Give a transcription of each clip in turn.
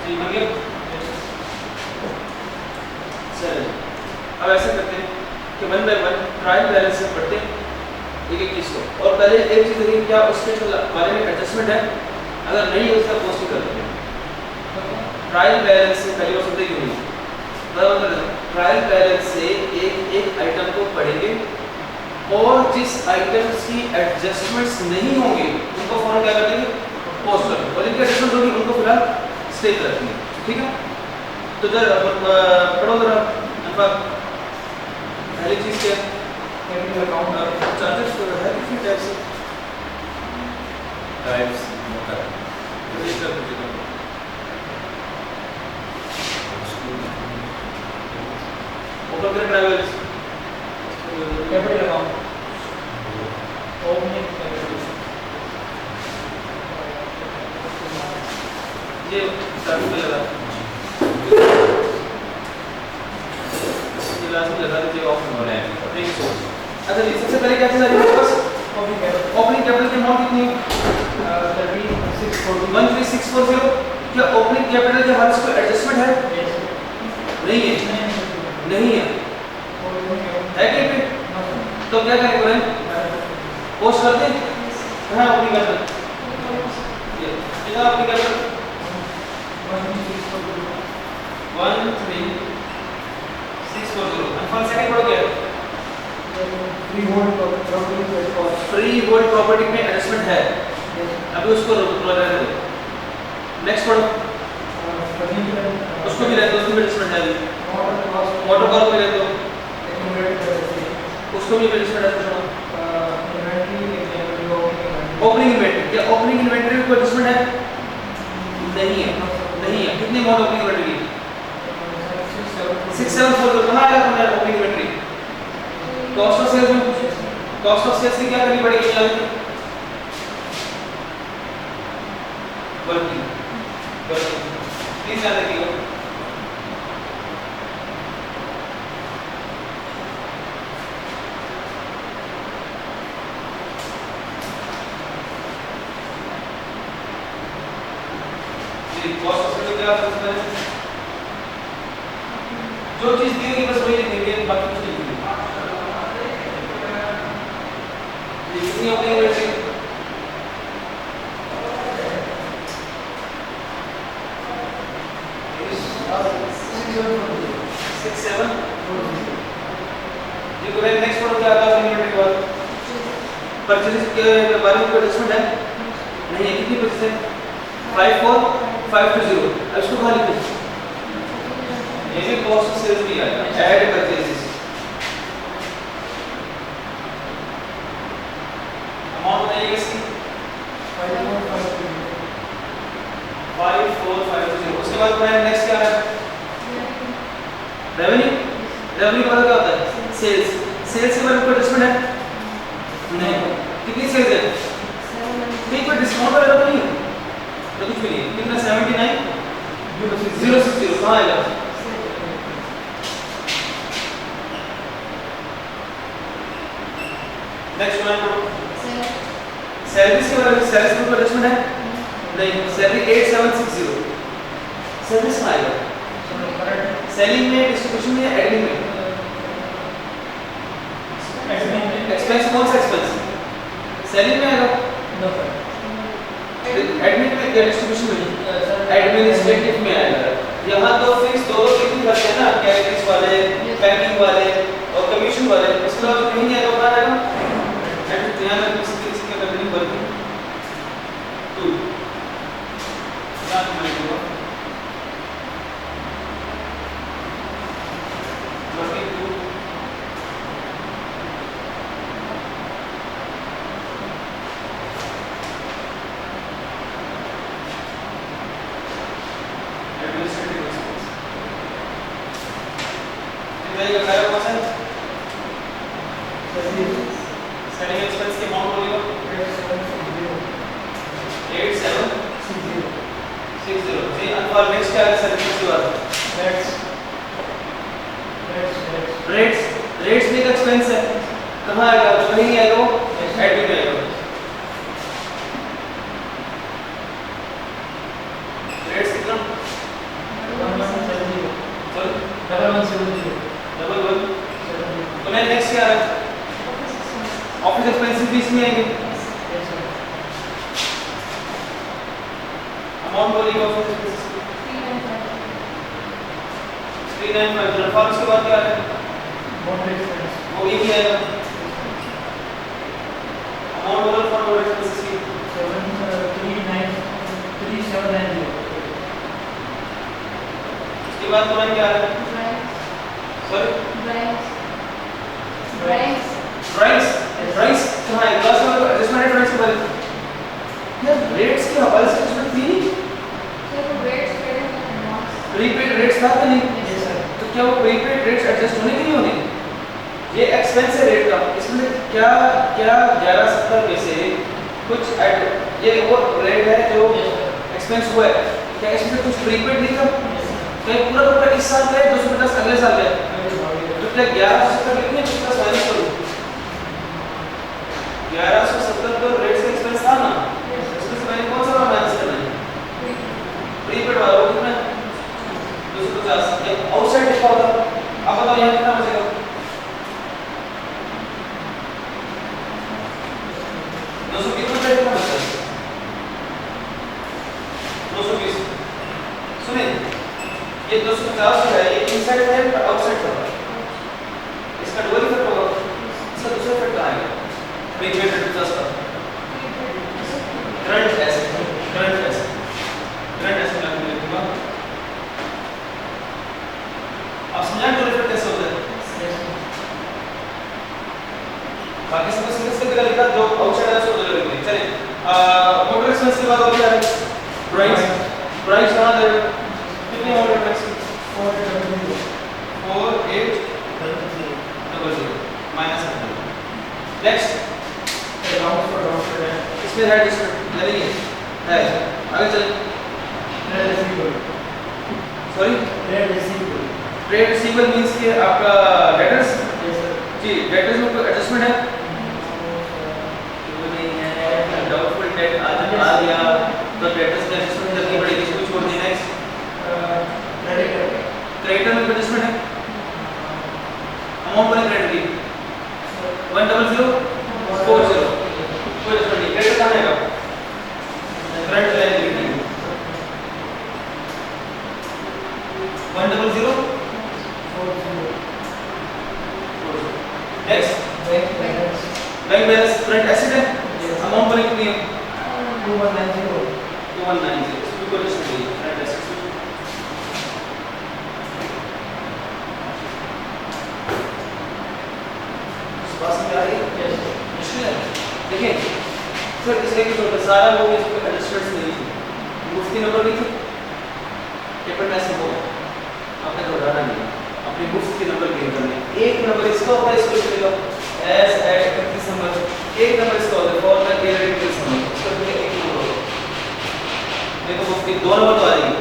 ठीक है चलिए अब ऐसे करते हैं कि one by one trial balance से पढ़ते हैं एक एक चीज़ को। और पहले एक चीज़ देखिए क्या उसके बारे में एडजस्टमेंट है, अगर नहीं है उसका पोस्ट कर देंगे। ट्रायल बैलेंस से पहले वो सुनते क्यों नहीं, ट्रायल बैलेंस से एक एक आइटम को पढ़ेंगे और जिस आइटम्स की एडजस्टमेंट्स नहीं होंगे उनको फौरन क्या कर देंगे, पोस्ट कर देंगे, और जिनकी एडजस्टमेंट होगी उनको फिलहाल स्टे रखेंगे। ठीक है तो जरा पढ़ो जरा पहली चीज़ क्या है, कैपिटल अकाउंट चार्जेस है कितने टाइप्स होता है रजिस्टर ओपन कर travels capital account opening capital ये चालू पे लगा ये लास्ट में लगा दीजिए ऑफ होना है ओपनिंग सोर्स। अच्छा जी सबसे पहले क्या चीज आ रही है बस ओपनिंग कैपिटल की अमाउंट कितनी 13640। क्या ओपनिंग कैपिटल के हर कोई एडजस्टमेंट है? नहीं है नहीं है कि तो क्या करेंगे बोले पोस्ट करते हैं कहाँ ओपनिंग कैपिटल ये कितना ओपनिंग कैपिटल 13640। और सेकंड पढ़ो क्या फ्री होल्ड प्रॉपर्टी में एडजस्टमेंट है अभी उसको रहने दो। नेक्स्ट पढ़ो उसको भी रहते उसको भी एडजस्टमेंट है अभी मोटर कार को भी रहते उसको भी एडजस्टमेंट है। ओपनिंग इन्वेंटरी क्या ओपनिंग इन्वेंटरी को एडजस्टमेंट है? नहीं है नहीं है। कितनी अमाउंट ओपनिंग इन्वेंटरी की 6740। कहाँ आएगा तुम्हारा opening inventory? Cost of sales में कॉस्ट ऑफ सेल्स की क्या करनी पड़ेगी यहाँ पे वर्किंग प्लीज याद रखिएगा। कॉस्ट ऑफ सेल्स क्या होता है? जो चीज दी हुई बस वही लिखेंगे बाकी कुछ नहीं लिखेंगे। कितनी ओपनिंग इन्वेंटरी 67 जी को नेक्स्ट पढ़ो क्या आता है ओपनिंग इन्वेंटरी के बाद परचेज के बारे में कोई एडजस्टमेंट है? नहीं है। कितनी परचेज है 54520। अब इसको कहाँ लिखूं? ये भी कॉस्ट ऑफ सेल्स भी आएगा ऐड परचेजेस अमाउंट बताइए इसकी 5450। उसके बाद नेक्स्ट क्या है रेवेन्यू। रेवेन्यू का मतलब क्या होता है सेल्स। सेल्स के बारे में कोई एडजस्टमेंट है? नहीं। कितनी सेल्स है? नहीं कोई डिस्काउंट वगैरह तो नहीं है तो कुछ भी नहीं। कितना 79060 कहाँ आएगा? नेक्स्ट वन सैलरीज के बारे में सैलरीज में कोई एडजस्टमेंट है? नहीं। सैलरी 8760 सर्विस में आएगा सेलिंग में डिस्ट्रीब्यूशन में एडमिन में एक्सपेंस कौन सा एक्सपेंस सेलिंग में आएगा एडमिन में या डिस्ट्रीब्यूशन में एडमिनिस्ट्रेटिव में आएगा। यहाँ तो फिक्स दो कितने करते हैं ना कैटेगरीज वाले पैकिंग वाले और कमीशन वाले उसके बाद कहीं नहीं आएगा बाहर आएगा एंड यहाँ पे किसी का कंपनी वर्किंग टू याद रखिएगा वर्किंग टू एडमिनिस्ट्रेटिव एक्सपेंस कितना ये क्या होगा सर सेलिंग एक्सपेंस की अमाउंट बोलिएगा 8760 जी। और नेक्स्ट क्या है सर्विस के बाद रेट्स रेट्स भी एक एक्सपेंस है कहाँ आएगा तो कहीं नहीं आएगा वो एडमिन में आएगा। रेट्स कितना इसमें आएंगे। अमाउंट बोलिए ऑफ 395 फॉर उसके बाद क्या है वो ये भी आएगा। Amount over for motor expenses की 7393790। उसके बाद तुम्हारी क्या है सॉरी ड्राइंग्स कहाँ है क्लास में एडजस्टमेंट है ड्राइंग्स के बारे में यार रेट्स के हवाले से एडजस्टमेंट थी प्रीपेड रेट्स था कि नहीं तो क्या वो प्रीपेड रेट्स एडजस्ट होने के लिए होने ये एक्सपेंस है रेट का इसमें क्या क्या 1170 में से कुछ ये वो रेट है जो एक्सपेंस हुआ है क्या इसमें कुछ प्रीपेड नहीं था क्या पूरा पूरा इस साल का है 250 अगले साल का है तो क्या 1170 कितने उसका माइनस करो 1170 तो रेट्स का एक्सपेंस था ना इसमें से मैंने कौन सा माइनस करना है प्रीपेड वाला वो कितना 250 ये आउटसाइड लिखा होगा अब बताओ यहाँ कितना बचेगा 200 कितना बचेगा 220 सुने ये 250 जो है ये इनसाइड है और आउटसाइड होगा इसका डबल इफेक्ट होगा इसका दूसरा इफेक्ट आएगा प्रीपेड रेट का करंट एसेट लागू लिखूंगा आप समझाएं डबल इफेक्ट कैसे होता है बाकी सब सीधे सीधे लिखा जो आउटसाइड है उसको डबल लिखेंगे चलिए मोटर एक्सपेंस के बाद और क्या है ड्राइंग्स कहां दे कितनी मोटर एक्सपेंस 4800 माइनस नेक्स्ट इसमें है डिस्प्ले नहीं है आगे चलिए सॉरी ट्रेड रिसीवेबल मींस कि आपका डेटर्स जी डेटर्स में कोई एडजस्टमेंट है वो नहीं है डाउटफुल डेट आ गया तो डेटर्स का एडजस्टमेंट करनी पड़ेगी इसको छोड़ देना नेक्स्ट क्रेडिटर में एडजस्टमेंट है अमाउंट बने क्रेडिट की 10040 कोई एडजस्टमेंट नहीं क्रेडिट कहां आएगा current liability 10040 next bank balance current asset है अमाउंट बने कितनी है 2190 इसको कोई एडजस्टमेंट नहीं करंट एसेट बात समझ आ रही है मुश्किल है देखिए सर इसलिए कि तो सारा लोग इसको एडजस्टमेंट्स नहीं थी मुफ्ती नंबर नहीं थी पेपर में ऐसे हो आपने दोहराना नहीं अपने मुफ्त के नंबर गेन करने एक नंबर इसका होगा इसको लिखेगा एस एट 31 नंबर एक नंबर इसका होगा फॉर द ईयर 31 नंबर इसका भी एक नंबर होगा देखो मुफ्ती दो नंबर तो आएगी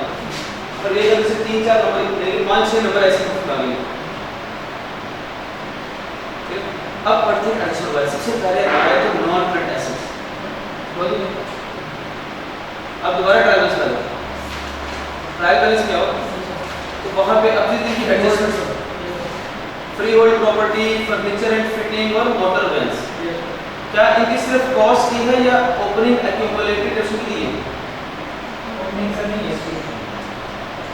पर ये जब से 3-4 नंबर लेकिन 5-6 नंबर ऐसे मुफ्त आ गए अब पढ़ते हैं एडिशनल वाले सबसे पहले आया तो नॉन करंट एसेट्स बोलिए अब दोबारा ट्रायल बैलेंस लगा ट्रायल बैलेंस क्या होगा तो वहां पे अब देखिए adjustments free hold property furniture and fitting और मोटर वैन्स क्या इनकी सिर्फ कॉस्ट की है या ओपनिंग एक्यूमुलेटेड उसकी दी है ओपनिंग से नहीं है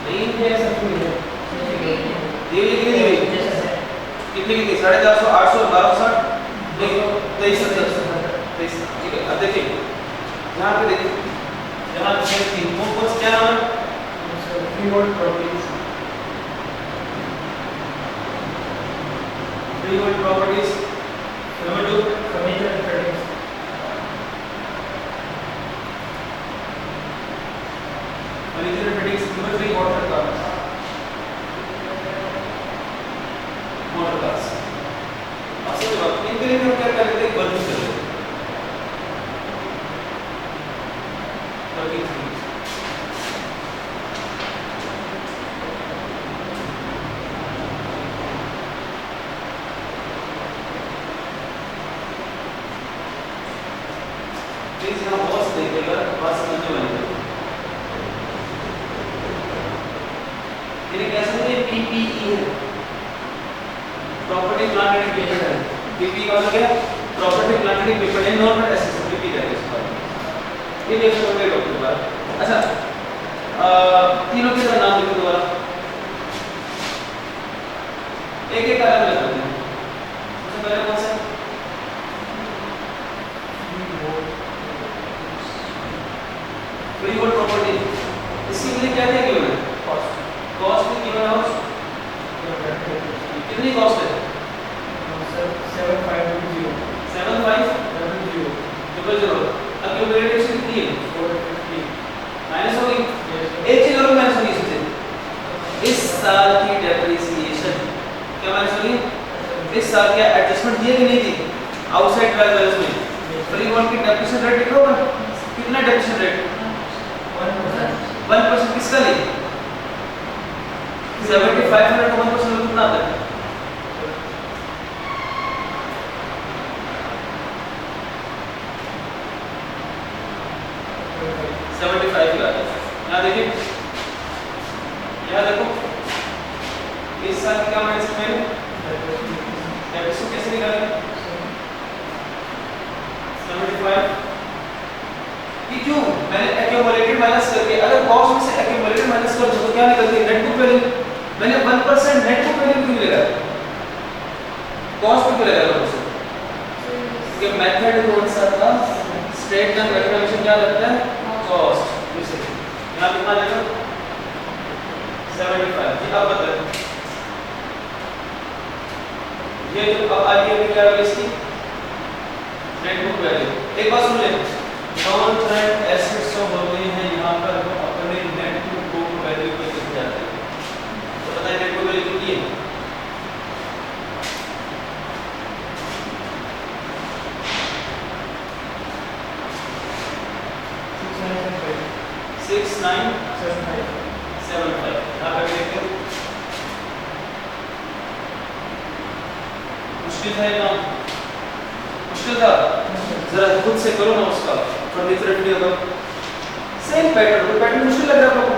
नहीं ये सब कुछ है दी कितनी की 450 800 1260 23 ठीक है अब देखिए यहाँ पे देखिए यहाँ तीन कौन क्या नाम है free hold properties freehold properties number 2 furniture and fittings furniture and fittings number 3 motor cars असल बात इनके लिए हम क्या करते हैं वर्किंग करते हैं वर्किंग प्लीज यहाँ बॉस देखिएगा बात समझने वाली है ये कैसे है पीपीई है प्रॉपर्टी प्लांट एंड इक्विपमेंट है पीपीई का मतलब क्या प्रॉपर्टी प्लांट एंड इक्विपमेंट है सेम नॉर्मल एसेसन रिपीट है इस बार ये भी ऐसे होंगे डॉक्टर बार। अच्छा तीनों के नाम लिखो दोबारा एक एक अलग अलग करते हैं। सबसे पहले कौन सा फ्री होल्ड प्रॉपर्टी इसके लिए क्या क्या गिवन है कॉस्ट भी गिवन है कितनी कॉस्ट है 7500 एक्यूमुलेटेड से कितनी है 450 माइनस हो गई एक चीज और माइनस होगी इससे इस साल की डेप्रिसिएशन क्या माइनस होगी इस साल क्या एडजस्टमेंट दिए कि नहीं दी आउटसाइड ट्रायल बैलेंस में फ्री होल्ड की डेप्रिसिएशन रेट लिखो कितना डेप्रिसिएशन रेट 1% किसका लिए 7500 को 1% कितना आता है 75 का यहाँ देखिए यहाँ देखो इस साल क्या माइनस में डेप्रिसिएशन कैसे निकालेंगे 75 कि क्यों मैंने एक्यूमुलेटेड माइनस करके अगर कॉस्ट में से एक्यूमुलेटेड माइनस कर दो तो क्या निकलती है नेट बुक वैल्यू मैंने 1% नेट बुक वैल्यू क्यों मिलेगा कॉस्ट पे क्यों लगेगा 1% क्योंकि मेथड कौन सा था स्ट्रेट लाइन कैलकुलेशन क्या लगता है कॉस्ट इसे यहां कितना देगा 75 जी अब बताएं ये जो अब आगे भी क्या होगी इसकी नेट बुक वैल्यू एक बात सुन ले नॉन करंट एसेट्स जो होते हैं यहां पर वो अपने नेट बुक वैल्यू पे लिख जाते हैं तो बताइए नेट बुक वैल्यू कितनी है 6975 यहाँ पे देखते हैं मुश्किल था ये काम मुश्किल था जरा खुद से करो ना उसका थोड़ा डिफरेंट भी होगा सेम पैटर्न मुश्किल लग रहा है आपको